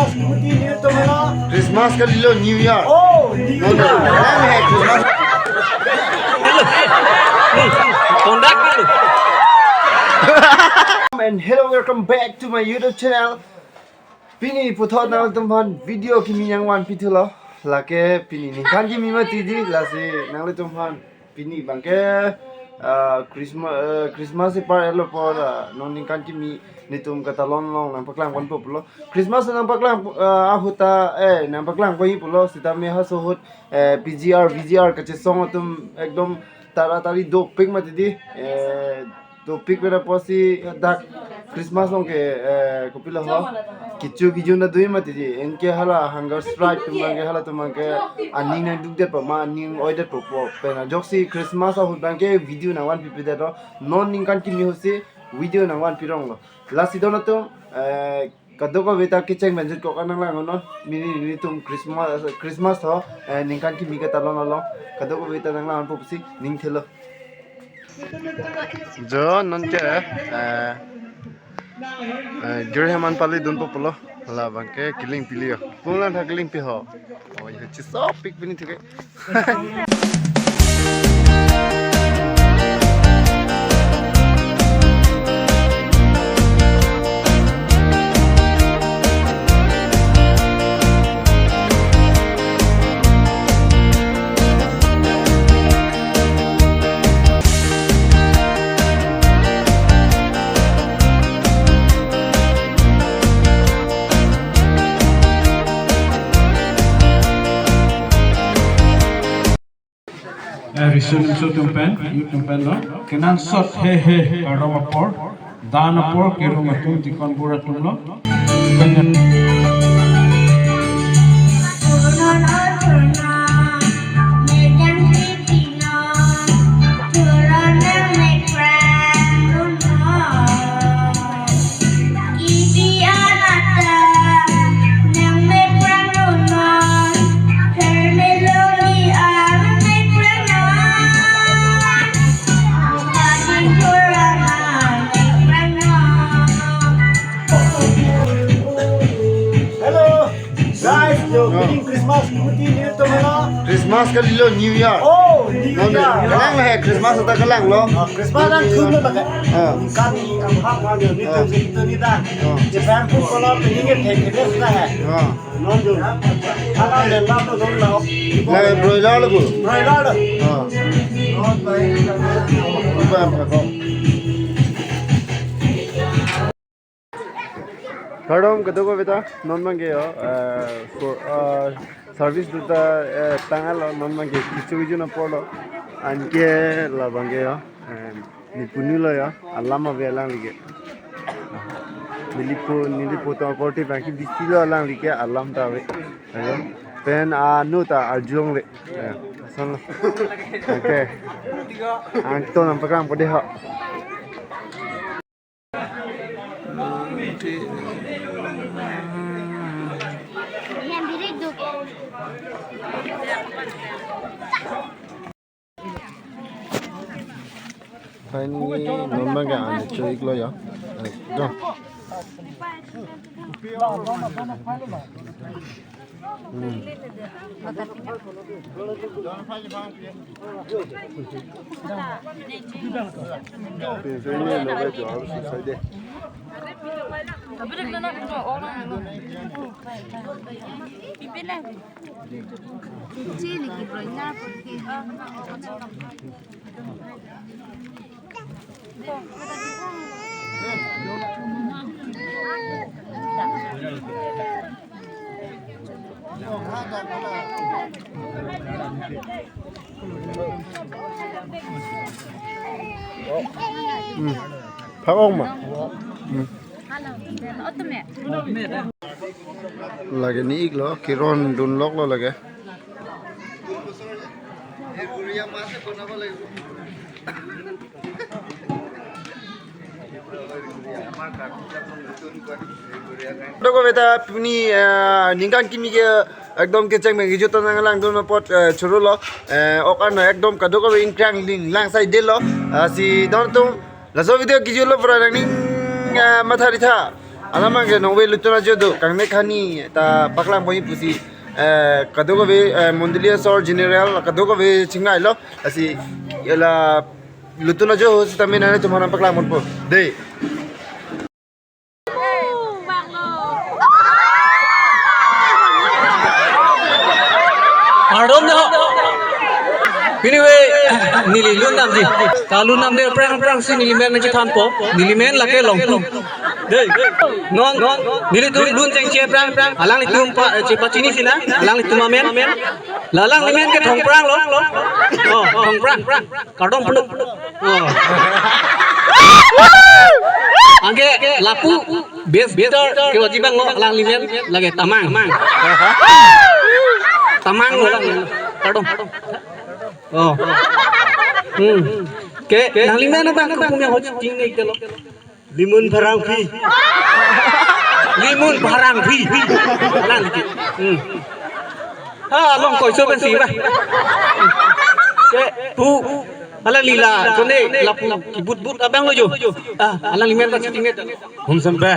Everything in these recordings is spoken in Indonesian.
Christmas Kuti New Tomena. Christmas ka lilo New Year. Oh, New No, no. Year. Lang hai Christmas. And hello, welcome back to my YouTube channel. Pini puthot na tumhan video kimi yang wan pitulo. Lake pini ni kan kimi ma tidi lase nang le tumhan pini bangke Christmas par elo por non ni kan kimi ni tum kata long long nang paklang wan populo. Christmas nang paklang ahuta nang paklang koi pulo sita me ha sohut PGR VGR kache song tum ekdom taratari do pik ma tidi तो पिक मेरा पसी दा क्रिसमस लोग के कपिला हो किचु किचु ना दुई मत जी इनके हला हंगर स्ट्राइक तुमके हला तुमके अनिंग ने दुख दे पर मा अनिंग ओइडे पर पेना जोक्सी क्रिसमस हो बंके वीडियो ना वन पिपे दे रो नॉन निंकन की मी होसी वीडियो ना वन पिरोंग लो लास्ट इदो ना तो कदो को बेटा किचन में जुट को कनंग ला नो मिनी तुम क्रिसमस हो निंकन की मी के तलो ना लो कदो को बेटा नंगला अन पोपसी निंग थेलो जो नंके गिरहमान पाली दुन पपुलो ला बंके किलिंग पिलियो पुंगला था किलिंग पि हो ओ ये चिसो पिक बिनी थके Risun so tumpen lo kenan sot he aroma por dana por kero matum tikon pura tumlo Christmas Kuti New Tomena. Christmas ka lilo New Year. Oh, New No, no. Year. Lang hai Christmas ta kalang lo. Christmas dan kun ba ka? Kan am ha ma de ni to sin to ni da. Japan food ko la pinning ke thek ke na hai. Non jo. Hala le la to don la. La broiler lo bu. Broiler. Non bai. Ba ba ko. Kadom kado ko beta non mange yo service duta tangalo non mange kichu kichu na polo anke la bange yo ni punilo yo alama ve lang lige nilipo to korti banki disilo lang lige alam ta ve ayo pen anu ta arjung le son okay ang to nam pakam pode ha Finally, nomor ke ane cuy lo ya. Go. Phagong mà. Lagi ni ik lo, kiron dun lok lo lagi. Doko beta puni ningkan kimi ke ekdom keceng me gijo tanang lang don pot churu lo okan ekdom kadoko be inkrang ling lang sai de lo si don tum laso video gijo lo pra ning mathari tha Alamang ke nongwe lutuna jodo kang ne khani ta paklang boi pusi kadogo ve mondilia sor general kadogo ve chingai lo asi yala lutuna jo si tamina ne tumhana paklang mon po de Pardon na. Anyway, nililun nam ji. Kalun nam de prang si nilimen na jithan po. Nilimen lake long tu. Dei. Non nili tu lun jeng che prang. Alang li tum pa che pa chini sina. Alang li tumamen. Lalang limen ke thong prang lo. Oh, thong prang. Kadong puluk. Oh. Angge lapu base ke wajiban ngo alang limen lage tamang. Tamang lo lang. Kadong. Oh. Ke nang limen na bang ko punya hoj ting nei telo. Limun barang phi. Limun barang phi. Lang ki. Long koi so ben si ba. Ke pu ala lila chone lapu ki but abang lo jo. Ala limen ka ting nei. Hum sampe.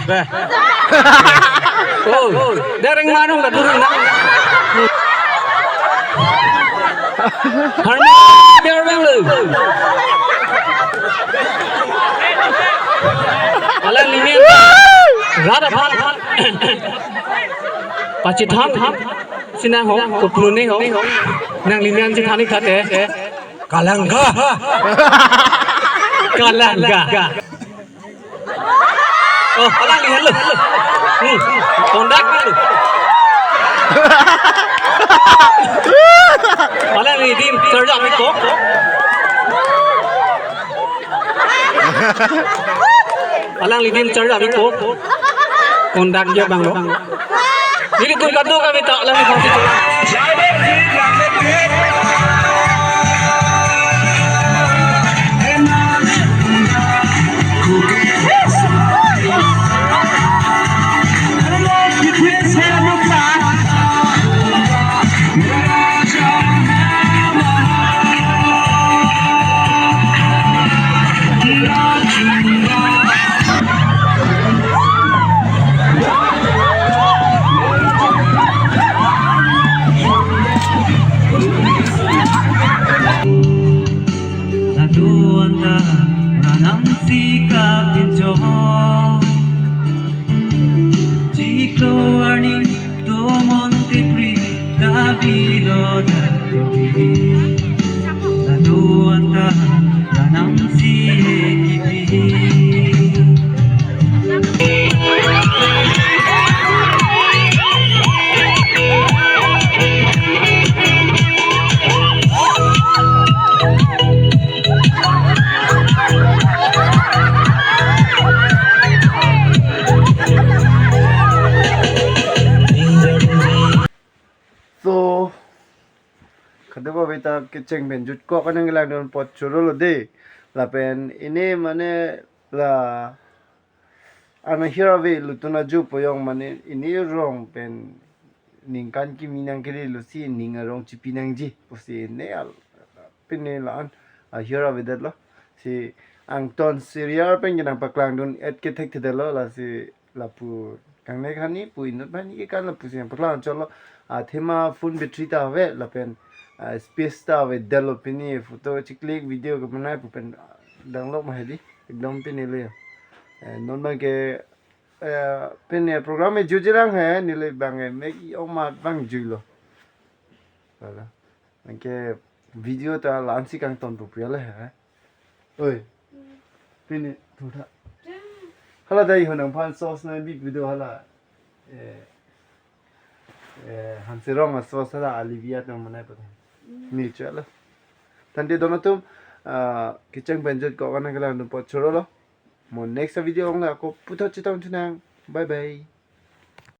Oh, dereng manong da durung na. Harma biar bang lu. Alang limen rada phan pachi tham sina ho ko plune ho nang limen ji thani khate kalanga oh alang limen lu kondak lu alang limen serja mi ko alang lidim charja bi ko kondak dia bang lo jadi tu kado kami tak lagi fasi tu kadogo beta keceng ben jut ko kanang lang don pot churo lo de la pen ini mane la ana hira ve lutuna ju poyong mane ini rong pen ningkan ki minang kele lo si ninga rong chi pinang ji posi ne al pinne lan a hira ve dat lo si ang ton seriar pen gina paklang don et ke thek de lo la si la pu kang ne khani pu inot bani ke kan la pu si paklang cholo a thema phone battery ta ve la pen space ta ve develop ni photo chiklik video ko banai pu pen download ma hedi ekdom pe ni le non ma ke pen program में जो जरंग है नीले बांगे मैं की ओ मा बांग जुलो वाला मैं वीडियो ता लांसी कांग तोन pu पियाले है ओए पेने थोड़ा hala dai honang pan sauce na bi video hala hanserong sauce hala alivia to manai pa ni chala tante donatum kitchen benjot ko kana kala no po choro lo mo next video ong la ko puto chitong tunang bye bye